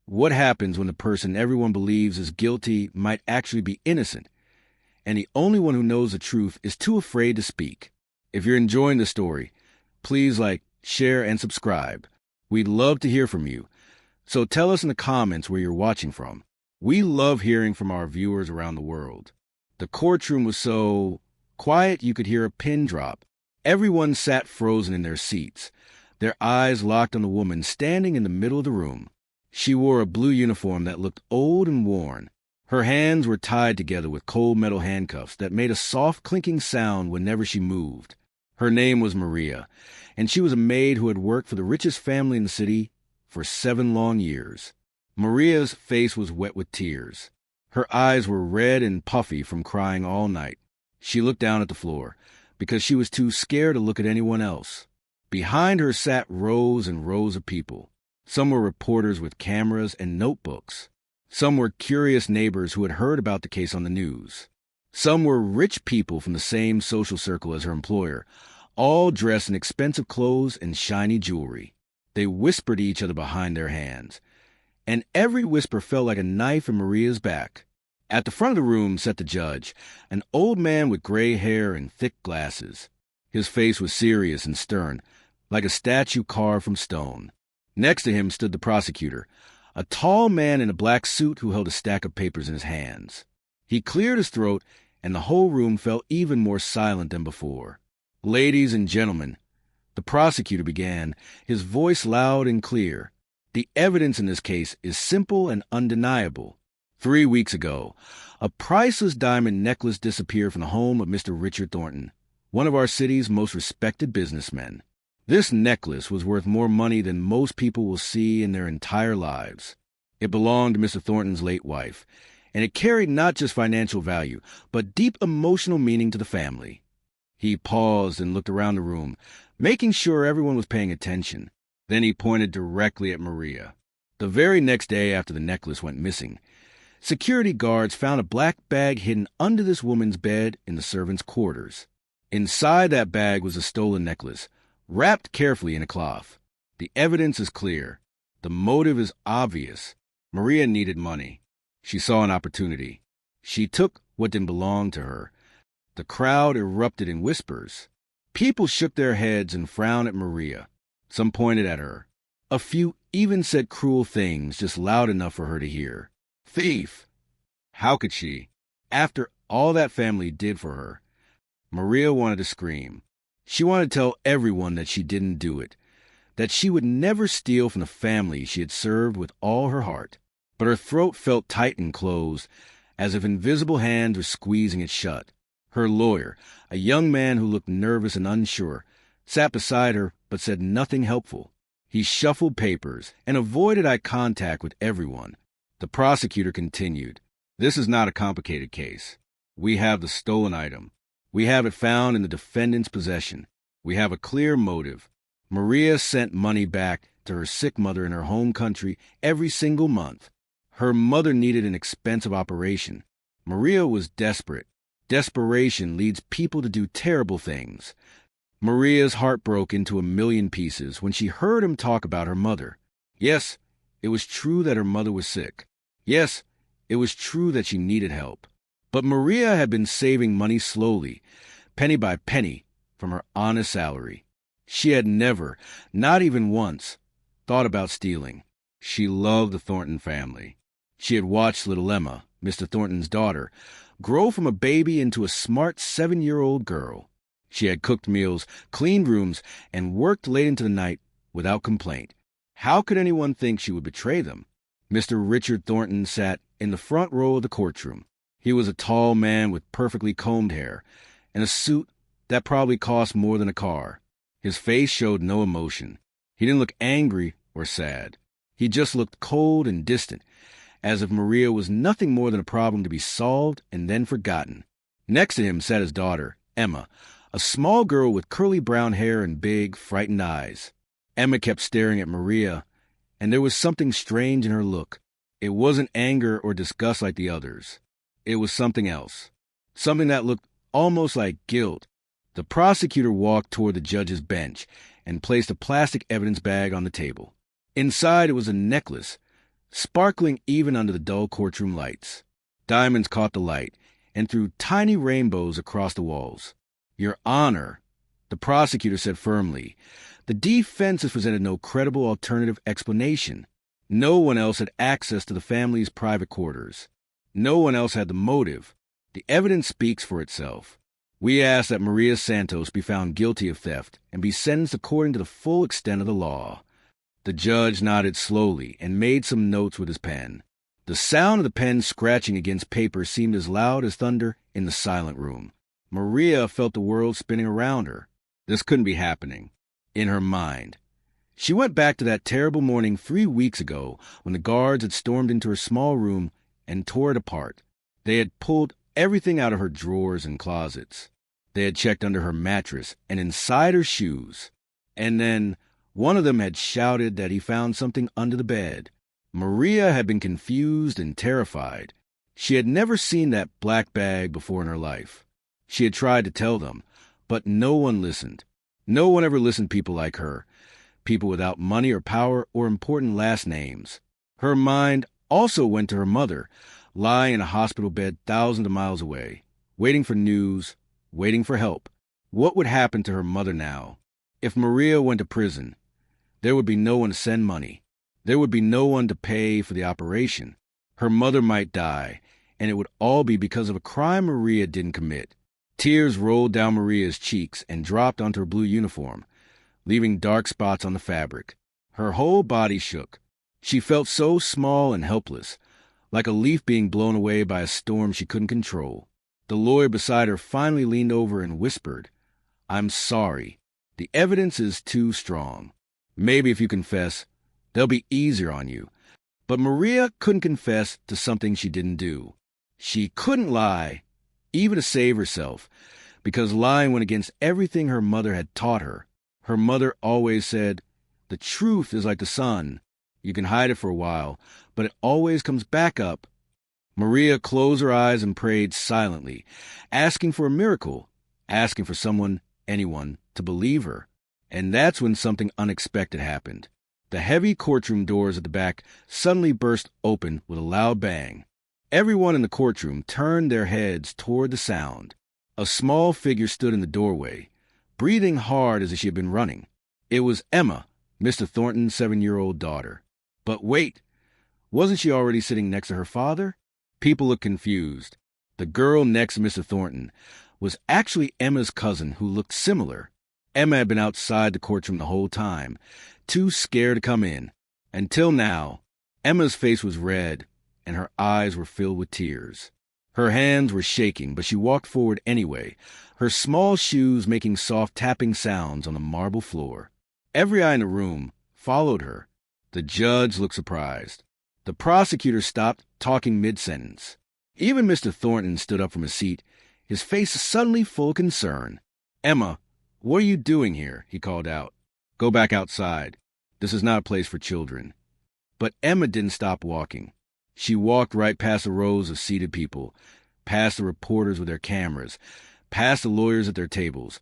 What happens when the person everyone believes is guilty might actually be innocent, and the only one who knows the truth is too afraid to speak? If you're enjoying the story, please like, share, and subscribe. We'd love to hear from you, so tell us in the comments where you're watching from. We love hearing from our viewers around the world. The courtroom was so quiet you could hear a pin drop. Everyone sat frozen in their seats, their eyes locked on the woman standing in the middle of the room. She wore a blue uniform that looked old and worn. Her hands were tied together with cold metal handcuffs that made a soft clinking sound whenever she moved. Her name was Maria, and she was a maid who had worked for the richest family in the city for 7 long years. Maria's face was wet with tears. Her eyes were red and puffy from crying all night. She looked down at the floor because she was too scared to look at anyone else. Behind her sat rows and rows of people. Some were reporters with cameras and notebooks. Some were curious neighbors who had heard about the case on the news. Some were rich people from the same social circle as her employer, all dressed in expensive clothes and shiny jewelry. They whispered to each other behind their hands, and every whisper felt like a knife in Maria's back. At the front of the room sat the judge, an old man with gray hair and thick glasses. His face was serious and stern, like a statue carved from stone. Next to him stood the prosecutor, a tall man in a black suit who held a stack of papers in his hands. He cleared his throat, and the whole room felt even more silent than before. "Ladies and gentlemen," the prosecutor began, his voice loud and clear. "The evidence in this case is simple and undeniable. 3 weeks ago, a priceless diamond necklace disappeared from the home of Mr. Richard Thornton, one of our city's most respected businessmen. This necklace was worth more money than most people will see in their entire lives. It belonged to Mr. Thornton's late wife, and it carried not just financial value, but deep emotional meaning to the family." He paused and looked around the room, making sure everyone was paying attention. Then he pointed directly at Maria. The very next day after the necklace went missing, security guards found a black bag hidden under this woman's bed in the servants' quarters. Inside that bag was a stolen necklace, wrapped carefully in a cloth. The evidence is clear. The motive is obvious. Maria needed money. She saw an opportunity. She took what didn't belong to her. The crowd erupted in whispers. People shook their heads and frowned at Maria. Some pointed at her. A few even said cruel things just loud enough for her to hear. Thief! How could she? After all that family did for her. Maria wanted to scream. She wanted to tell everyone that she didn't do it, that she would never steal from the family she had served with all her heart. But her throat felt tight and closed, as if invisible hands were squeezing it shut. Her lawyer, a young man who looked nervous and unsure, sat beside her but said nothing helpful. He shuffled papers and avoided eye contact with everyone. The prosecutor continued, "This is not a complicated case. We have the stolen item. We have it found in the defendant's possession. We have a clear motive. Maria sent money back to her sick mother in her home country every single month. Her mother needed an expensive operation. Maria was desperate. Desperation leads people to do terrible things. Maria's heart broke into a million pieces when she heard him talk about her mother. Yes, it was true that her mother was sick. Yes, it was true that she needed help. But Maria had been saving money slowly, penny by penny, from her honest salary. She had never, not even once, thought about stealing. She loved the Thornton family. She had watched little Emma, Mr. Thornton's daughter, grow from a baby into a smart 7-year-old girl. She had cooked meals, cleaned rooms, and worked late into the night without complaint. How could anyone think she would betray them? Mr. Richard Thornton sat in the front row of the courtroom. He was a tall man with perfectly combed hair and a suit that probably cost more than a car. His face showed no emotion. He didn't look angry or sad. He just looked cold and distant, as if Maria was nothing more than a problem to be solved and then forgotten. Next to him sat his daughter, Emma, a small girl with curly brown hair and big, frightened eyes. Emma kept staring at Maria, and there was something strange in her look. It wasn't anger or disgust like the others. It was something else, something that looked almost like guilt. The prosecutor walked toward the judge's bench and placed a plastic evidence bag on the table. Inside it was a necklace, sparkling even under the dull courtroom lights. Diamonds caught the light and threw tiny rainbows across the walls. "Your Honor," the prosecutor said firmly, "the defense has presented no credible alternative explanation. No one else had access to the family's private quarters. No one else had the motive. The evidence speaks for itself. We ask that Maria Santos be found guilty of theft and be sentenced according to the full extent of the law." The judge nodded slowly and made some notes with his pen. The sound of the pen scratching against paper seemed as loud as thunder in the silent room. Maria felt the world spinning around her. This couldn't be happening. In her mind, she went back to that terrible morning 3 weeks ago when the guards had stormed into her small room and tore it apart. They had pulled everything out of her drawers and closets. They had checked under her mattress and inside her shoes. And then one of them had shouted that he found something under the bed. Maria had been confused and terrified. She had never seen that black bag before in her life. She had tried to tell them, but no one listened. No one ever listened to people like her, people without money or power or important last names. Her mind also went to her mother, lying in a hospital bed thousands of miles away, waiting for news, waiting for help. What would happen to her mother now? If Maria went to prison, there would be no one to send money. There would be no one to pay for the operation. Her mother might die, and it would all be because of a crime Maria didn't commit. Tears rolled down Maria's cheeks and dropped onto her blue uniform, leaving dark spots on the fabric. Her whole body shook. She felt so small and helpless, like a leaf being blown away by a storm she couldn't control. The lawyer beside her finally leaned over and whispered, "I'm sorry. The evidence is too strong. Maybe if you confess, they'll be easier on you." But Maria couldn't confess to something she didn't do. She couldn't lie, even to save herself, because lying went against everything her mother had taught her. Her mother always said, "The truth is like the sun. You can hide it for a while, but it always comes back up." Maria closed her eyes and prayed silently, asking for a miracle, asking for someone, anyone, to believe her. And that's when something unexpected happened. The heavy courtroom doors at the back suddenly burst open with a loud bang. Everyone in the courtroom turned their heads toward the sound. A small figure stood in the doorway, breathing hard as if she had been running. It was Emma, Mr. Thornton's 7-year-old daughter. But wait, wasn't she already sitting next to her father? People looked confused. The girl next to Mr. Thornton was actually Emma's cousin, who looked similar. Emma had been outside the courtroom the whole time, too scared to come in. Until now, Emma's face was red, and her eyes were filled with tears. Her hands were shaking, but she walked forward anyway, her small shoes making soft tapping sounds on the marble floor. Every eye in the room followed her. The judge looked surprised. The prosecutor stopped talking mid-sentence. Even Mr. Thornton stood up from his seat, his face suddenly full of concern. "Emma, what are you doing here?" he called out. "Go back outside. This is not a place for children." But Emma didn't stop walking. She walked right past the rows of seated people, past the reporters with their cameras, past the lawyers at their tables,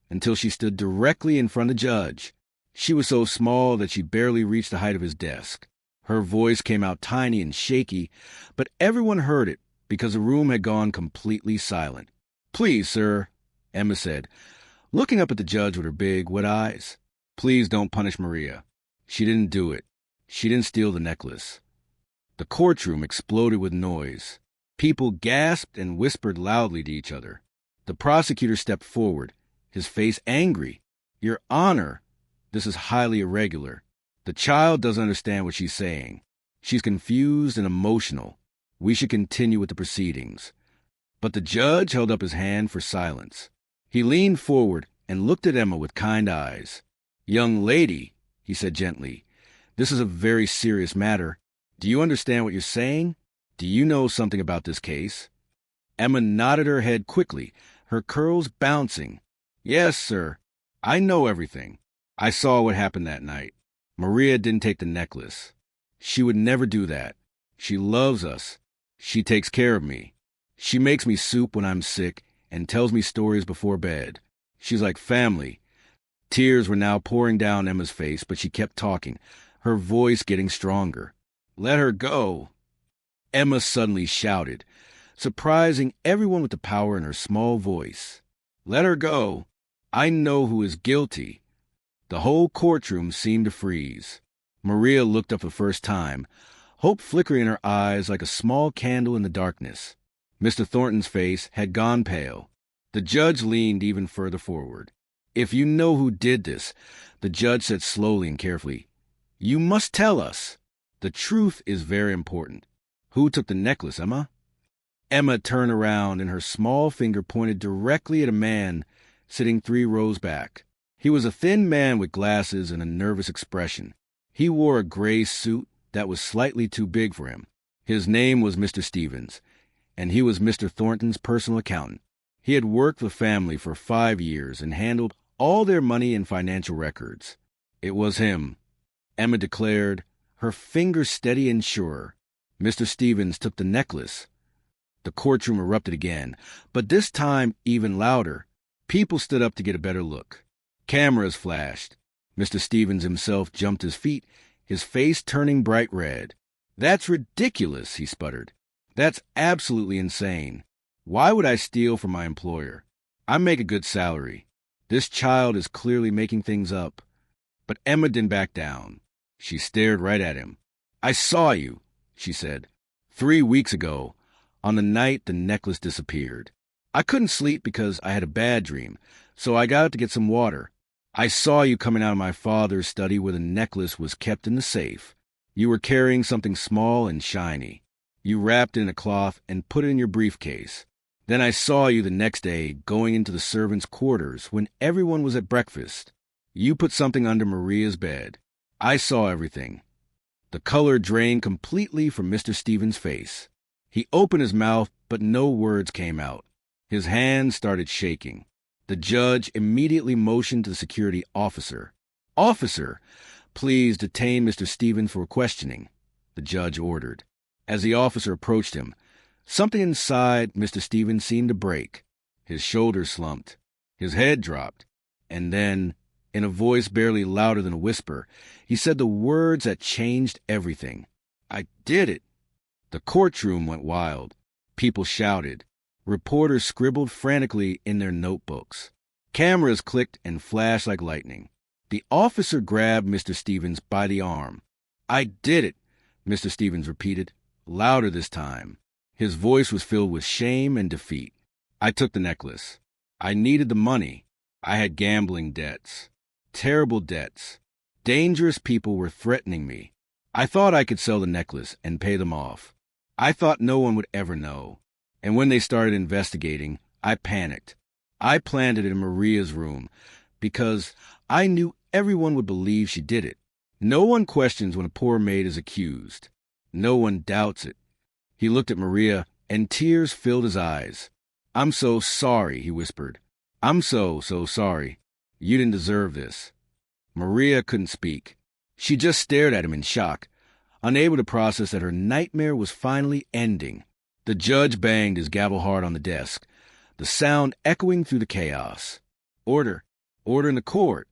until she stood directly in front of the judge. She was so small that she barely reached the height of his desk. Her voice came out tiny and shaky, but everyone heard it because the room had gone completely silent. "Please, sir," Emma said, looking up at the judge with her big, wet eyes. "Please don't punish Maria. She didn't do it. She didn't steal the necklace." The courtroom exploded with noise. People gasped and whispered loudly to each other. The prosecutor stepped forward, his face angry. "Your Honor, this is highly irregular. The child doesn't understand what she's saying. She's confused and emotional. We should continue with the proceedings." But the judge held up his hand for silence. He leaned forward and looked at Emma with kind eyes. "Young lady," he said gently, "this is a very serious matter. Do you understand what you're saying? Do you know something about this case?" Emma nodded her head quickly, her curls bouncing. "Yes, sir. I know everything. I saw what happened that night. Maria didn't take the necklace. She would never do that. She loves us. She takes care of me. She makes me soup when I'm sick and tells me stories before bed. She's like family." Tears were now pouring down Emma's face, but she kept talking, her voice getting stronger. Let her go. Emma suddenly shouted, surprising everyone with the power in her small voice. Let her go. I know who is guilty. The whole courtroom seemed to freeze. Maria looked up the first time, hope flickering in her eyes like a small candle in the darkness. Mr. Thornton's face had gone pale. The judge leaned even further forward. If you know who did this, the judge said slowly and carefully, you must tell us. The truth is very important. Who took the necklace, Emma? Emma turned around and her small finger pointed directly at a man sitting 3 rows back. He was a thin man with glasses and a nervous expression. He wore a gray suit that was slightly too big for him. His name was Mr. Stevens, and he was Mr. Thornton's personal accountant. He had worked for the family for 5 years and handled all their money and financial records. It was him, Emma declared, her finger steady and sure. Mr. Stevens took the necklace. The courtroom erupted again, but this time even louder. People stood up to get a better look. Cameras flashed. Mr. Stevens himself jumped to his feet, his face turning bright red. That's ridiculous, he sputtered. That's absolutely insane. Why would I steal from my employer? I make a good salary. This child is clearly making things up. But Emma didn't back down. She stared right at him. I saw you, she said, 3 weeks ago, on the night the necklace disappeared. I couldn't sleep because I had a bad dream, so I got up to get some water. I saw you coming out of my father's study where the necklace was kept in the safe. You were carrying something small and shiny. You wrapped it in a cloth and put it in your briefcase. Then I saw you the next day going into the servants' quarters when everyone was at breakfast. You put something under Maria's bed. I saw everything. The color drained completely from Mr. Stevens' face. He opened his mouth, but no words came out. His hands started shaking. The judge immediately motioned to the security officer. Officer, please detain Mr. Stevens for questioning, the judge ordered. As the officer approached him, something inside Mr. Stevens seemed to break. His shoulders slumped. His head dropped. And then, in a voice barely louder than a whisper, he said the words that changed everything. I did it. The courtroom went wild. People shouted. Reporters scribbled frantically in their notebooks. Cameras clicked and flashed like lightning. The officer grabbed Mr. Stevens by the arm. I did it, Mr. Stevens repeated, louder this time. His voice was filled with shame and defeat. I took the necklace. I needed the money. I had gambling debts. Terrible debts. Dangerous people were threatening me. I thought I could sell the necklace and pay them off. I thought no one would ever know. And when they started investigating, I panicked. I planted it in Maria's room because I knew everyone would believe she did it. No one questions when a poor maid is accused. No one doubts it. He looked at Maria, and tears filled his eyes. I'm so sorry, he whispered. I'm so sorry. You didn't deserve this. Maria couldn't speak. She just stared at him in shock, unable to process that her nightmare was finally ending. The judge banged his gavel hard on the desk, the sound echoing through the chaos. Order. Order in the court.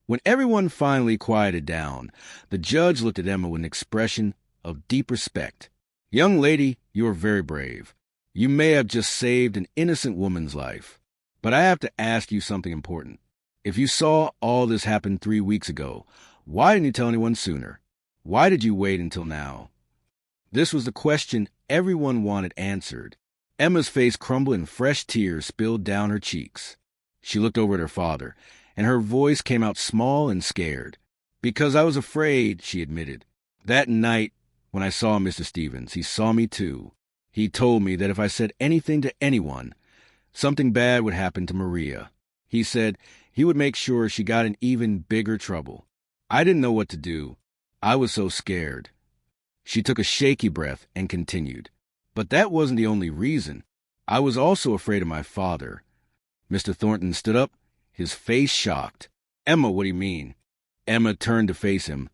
When everyone finally quieted down, the judge looked at Emma with an expression of deep respect. Young lady, you are very brave. You may have just saved an innocent woman's life. But I have to ask you something important. If you saw all this happen 3 weeks ago, why didn't you tell anyone sooner? Why did you wait until now? This was the question everyone wanted answered. Emma's face crumbled and fresh tears spilled down her cheeks. She looked over at her father, and her voice came out small and scared. Because I was afraid, she admitted. That night, when I saw Mr. Stevens, he saw me too. He told me that if I said anything to anyone, something bad would happen to Maria. He said he would make sure she got in even bigger trouble. I didn't know what to do. I was so scared. She took a shaky breath and continued. But that wasn't the only reason. I was also afraid of my father. Mr. Thornton stood up, his face shocked. Emma, what do you mean? Emma turned to face him,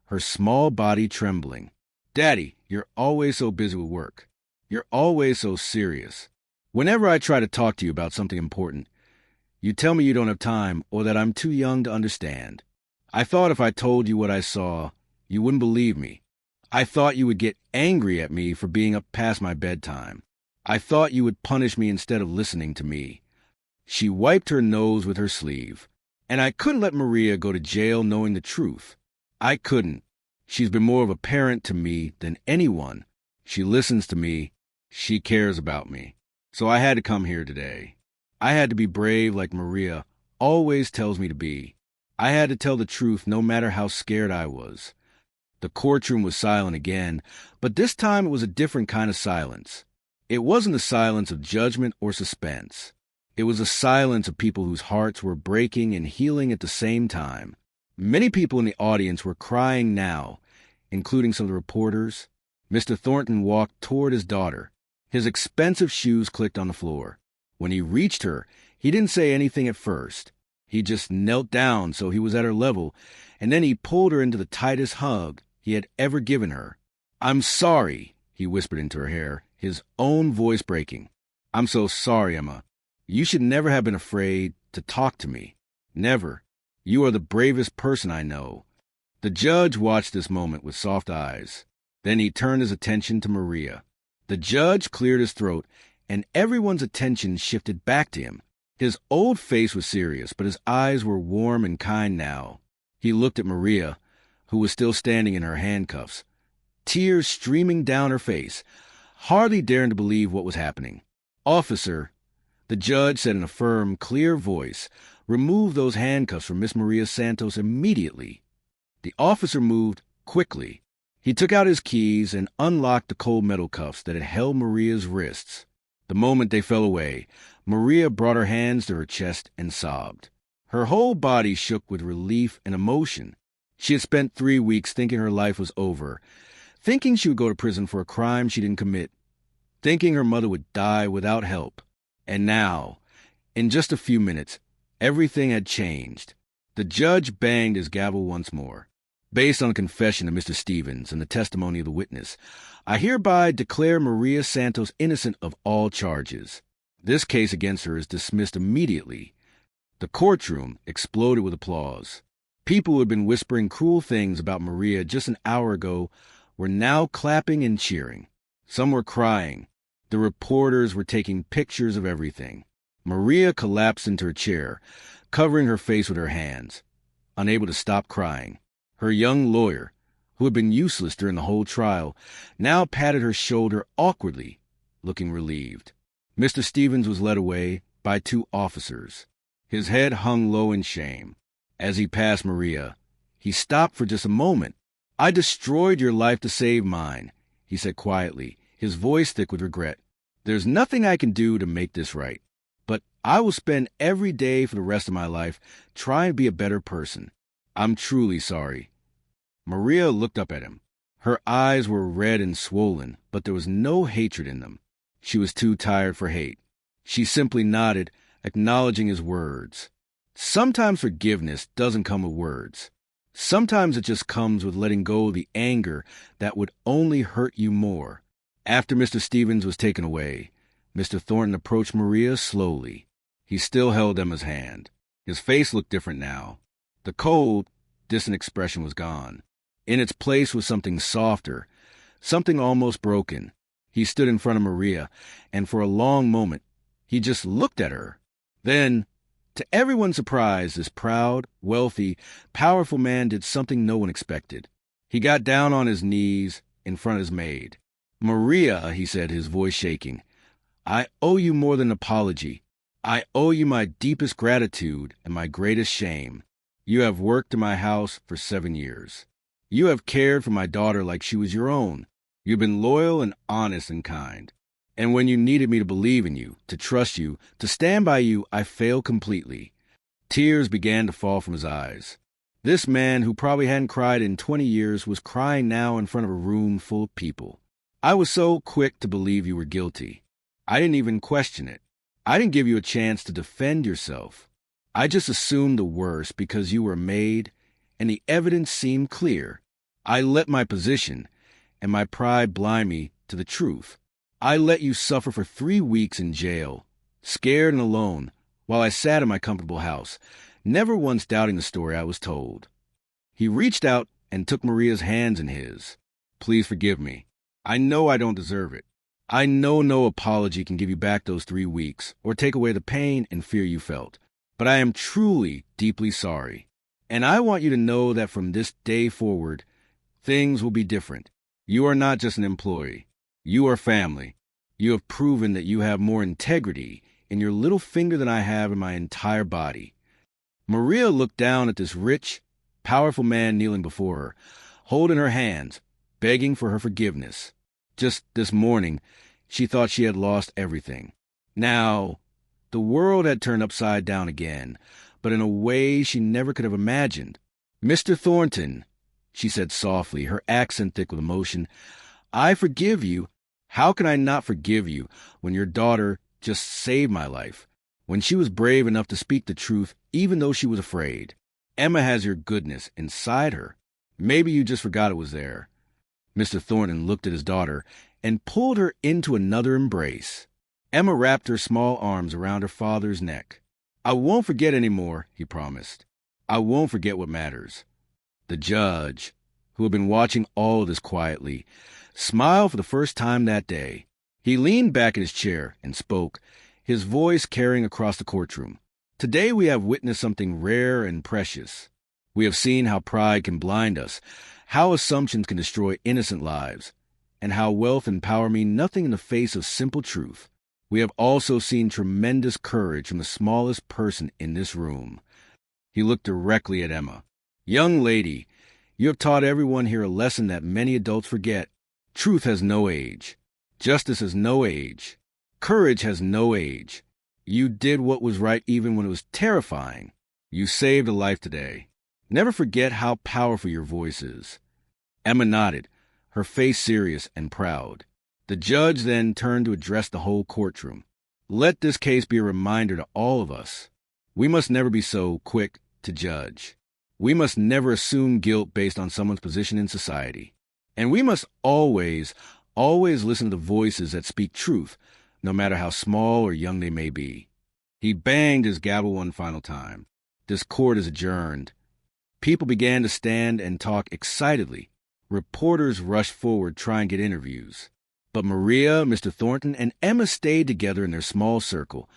her small body trembling. Daddy, you're always so busy with work. You're always so serious. Whenever I try to talk to you about something important, you tell me you don't have time or that I'm too young to understand. I thought if I told you what I saw, you wouldn't believe me. I thought you would get angry at me for being up past my bedtime. I thought you would punish me instead of listening to me." She wiped her nose with her sleeve. "And I couldn't let Maria go to jail knowing the truth. I couldn't. She's been more of a parent to me than anyone. She listens to me. She cares about me. So I had to come here today. I had to be brave like Maria always tells me to be. I had to tell the truth no matter how scared I was." The courtroom was silent again, but this time it was a different kind of silence. It wasn't the silence of judgment or suspense. It was a silence of people whose hearts were breaking and healing at the same time. Many people in the audience were crying now, including some of the reporters. Mr. Thornton walked toward his daughter. His expensive shoes clicked on the floor. When he reached her, he didn't say anything at first. He just knelt down so he was at her level, and then he pulled her into the tightest hug he had ever given her. "I'm sorry," he whispered into her hair, his own voice breaking. "I'm so sorry, Emma. You should never have been afraid to talk to me. Never. You are the bravest person I know." The judge watched this moment with soft eyes. Then he turned his attention to Maria. The judge cleared his throat, and everyone's attention shifted back to him. His old face was serious, but his eyes were warm and kind now. He looked at Maria, who was still standing in her handcuffs, tears streaming down her face, hardly daring to believe what was happening. "Officer," the judge said in a firm, clear voice, "remove those handcuffs from Miss Maria Santos immediately." The officer moved quickly. He took out his keys and unlocked the cold metal cuffs that had held Maria's wrists. The moment they fell away, Maria brought her hands to her chest and sobbed. Her whole body shook with relief and emotion. She had spent 3 weeks thinking her life was over, thinking she would go to prison for a crime she didn't commit, thinking her mother would die without help. And now, in just a few minutes, everything had changed. The judge banged his gavel once more. "Based on the confession of Mr. Stevens and the testimony of the witness, I hereby declare Maria Santos innocent of all charges. This case against her is dismissed immediately." The courtroom exploded with applause. People who had been whispering cruel things about Maria just an hour ago were now clapping and cheering. Some were crying. The reporters were taking pictures of everything. Maria collapsed into her chair, covering her face with her hands, unable to stop crying. Her young lawyer, who had been useless during the whole trial, now patted her shoulder awkwardly, looking relieved. Mr. Stevens was led away by 2 officers. His head hung low in shame. As he passed Maria, he stopped for just a moment. "I destroyed your life to save mine," he said quietly, his voice thick with regret. "There's nothing I can do to make this right, but I will spend every day for the rest of my life trying to be a better person. I'm truly sorry." Maria looked up at him. Her eyes were red and swollen, but there was no hatred in them. She was too tired for hate. She simply nodded, acknowledging his words. Sometimes forgiveness doesn't come with words. Sometimes it just comes with letting go of the anger that would only hurt you more. After Mr. Stevens was taken away, Mr. Thornton approached Maria slowly. He still held Emma's hand. His face looked different now. The cold, distant expression was gone. In its place was something softer, something almost broken. He stood in front of Maria, and for a long moment, he just looked at her. Then, to everyone's surprise, this proud, wealthy, powerful man did something no one expected. He got down on his knees in front of his maid. "Maria," he said, his voice shaking, "I owe you more than an apology. I owe you my deepest gratitude and my greatest shame. You have worked in my house for 7 years. You have cared for my daughter like she was your own. You've been loyal and honest and kind. And when you needed me to believe in you, to trust you, to stand by you, I failed completely." Tears began to fall from his eyes. This man, who probably hadn't cried in 20 years, was crying now in front of a room full of people. "I was so quick to believe you were guilty. I didn't even question it. I didn't give you a chance to defend yourself. I just assumed the worst because you were made, and the evidence seemed clear. I let my position and my pride blind me to the truth. I let you suffer for 3 weeks in jail, scared and alone, while I sat in my comfortable house, never once doubting the story I was told." He reached out and took Maria's hands in his. Please forgive me. I know I don't deserve it. I know no apology can give you back those 3 weeks or take away the pain and fear you felt. But I am truly, deeply sorry. And I want you to know that from this day forward, things will be different. You are not just an employee. You are family. You have proven that you have more integrity in your little finger than I have in my entire body. Maria looked down at this rich, powerful man kneeling before her, holding her hands, begging for her forgiveness. Just this morning, she thought she had lost everything. Now, the world had turned upside down again, but in a way she never could have imagined. "Mr. Thornton," she said softly, her accent thick with emotion, "I forgive you. How can I not forgive you when your daughter just saved my life, when she was brave enough to speak the truth even though she was afraid? Emma has your goodness inside her. Maybe you just forgot it was there." Mr. Thornton looked at his daughter and pulled her into another embrace. Emma wrapped her small arms around her father's neck. "I won't forget anymore," he promised. "I won't forget what matters." The judge, who had been watching all of this quietly, smiled for the first time that day. He leaned back in his chair and spoke, his voice carrying across the courtroom. "Today we have witnessed something rare and precious. We have seen how pride can blind us, how assumptions can destroy innocent lives, and how wealth and power mean nothing in the face of simple truth. We have also seen tremendous courage from the smallest person in this room." He looked directly at Emma. "Young lady, you have taught everyone here a lesson that many adults forget. Truth has no age. Justice has no age. Courage has no age. You did what was right even when it was terrifying. You saved a life today. Never forget how powerful your voice is." Emma nodded, her face serious and proud. The judge then turned to address the whole courtroom. "Let this case be a reminder to all of us. We must never be so quick to judge. We must never assume guilt based on someone's position in society. And we must always listen to the voices that speak truth, no matter how small or young they may be." He banged his gavel one final time. "This court is adjourned." People began to stand and talk excitedly. Reporters rushed forward trying to get interviews. But Maria, Mr. Thornton, and Emma stayed together in their small circle,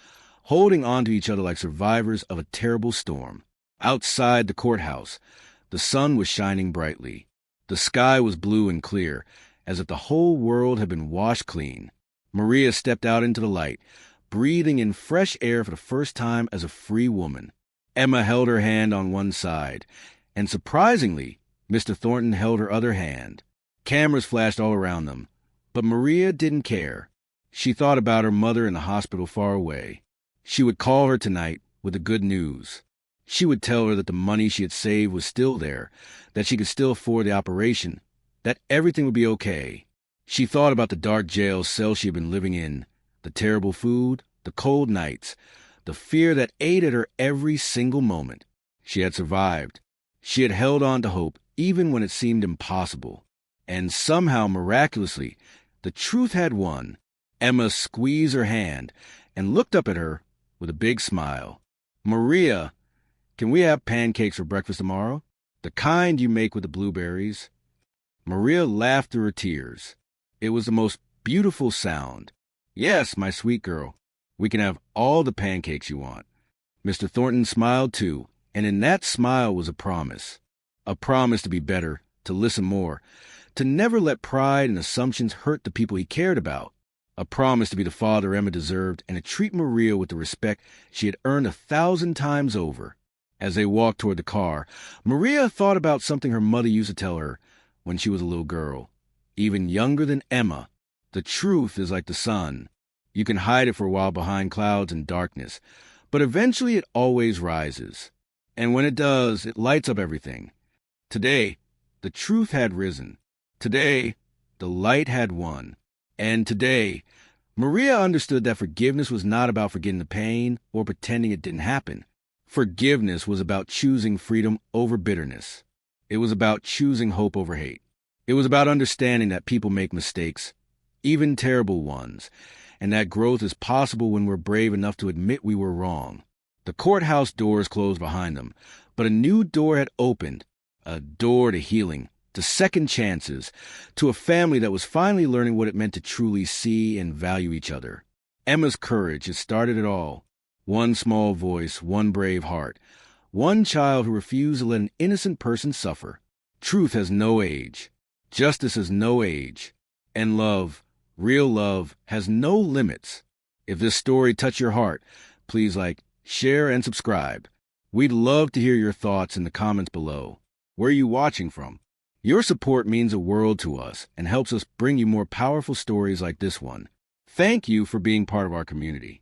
holding on to each other like survivors of a terrible storm. Outside the courthouse, the sun was shining brightly. The sky was blue and clear, as if the whole world had been washed clean. Maria stepped out into the light, breathing in fresh air for the first time as a free woman. Emma held her hand on one side, and surprisingly, Mr. Thornton held her other hand. Cameras flashed all around them, but Maria didn't care. She thought about her mother in the hospital far away. She would call her tonight with the good news. She would tell her that the money she had saved was still there, that she could still afford the operation, that everything would be okay. She thought about the dark jail cell she had been living in, the terrible food, the cold nights, the fear that ate at her every single moment. She had survived. She had held on to hope even when it seemed impossible. And somehow, miraculously, the truth had won. Emma squeezed her hand and looked up at her with a big smile. "Maria, can we have pancakes for breakfast tomorrow? The kind you make with the blueberries?" Maria laughed through her tears. It was the most beautiful sound. "Yes, my sweet girl. We can have all the pancakes you want." Mr. Thornton smiled too, and in that smile was a promise. A promise to be better, to listen more, to never let pride and assumptions hurt the people he cared about. A promise to be the father Emma deserved and to treat Maria with the respect she had earned 1,000 times over. As they walked toward the car, Maria thought about something her mother used to tell her when she was a little girl, even younger than Emma. The truth is like the sun. You can hide it for a while behind clouds and darkness, but eventually it always rises. And when it does, it lights up everything. Today, the truth had risen. Today, the light had won. And today, Maria understood that forgiveness was not about forgetting the pain or pretending it didn't happen. Forgiveness was about choosing freedom over bitterness. It was about choosing hope over hate. It was about understanding that people make mistakes, even terrible ones, and that growth is possible when we're brave enough to admit we were wrong. The courthouse doors closed behind them, but a new door had opened, a door to healing, to to second chances, to a family that was finally learning what it meant to truly see and value each other. Emma's courage has started it all. One small voice, one brave heart, one child who refused to let an innocent person suffer. Truth has no age. Justice has no age. And love, real love, has no limits. If this story touched your heart, please like, share, and subscribe. We'd love to hear your thoughts in the comments below. Where are you watching from? Your support means a world to us and helps us bring you more powerful stories like this one. Thank you for being part of our community.